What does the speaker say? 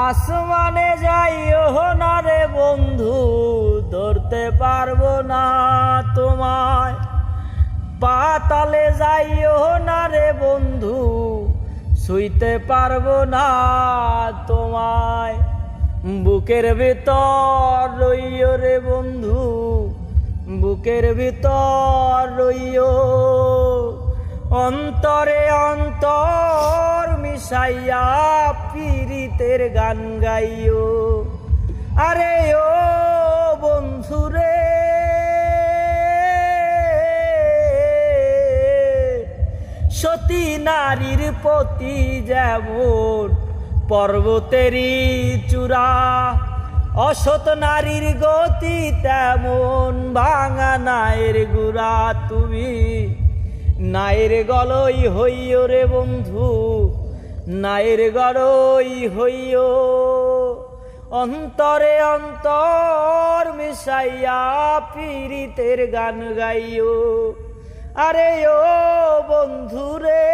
আসমানে যাইও না রে বন্ধু, ধরতে পারবো না তোমায়। পাতালে যাইও না রে বন্ধু, ছুঁইতে পারবো না তোমায়। বুকের ভিতর রইও রে বন্ধু, বুকের ভিতর রইও, অন্তরে অন্তর মিশাইয়া পীরিতের গান গাইও। আরে ও বন্ধুরে, সতী নারীর প্রতি যেমন পর্বতেরই চূড়া, অসৎ নারীর গতি তেমন ভাঙা নায়ের গুড়া। তুমি নায়ের গলই হইও রে বন্ধু, নায়ের গলই হইও, অন্তরে অন্তর মিশাইয়া পীরিতের গান গাইও। আরে ও বন্ধুরে।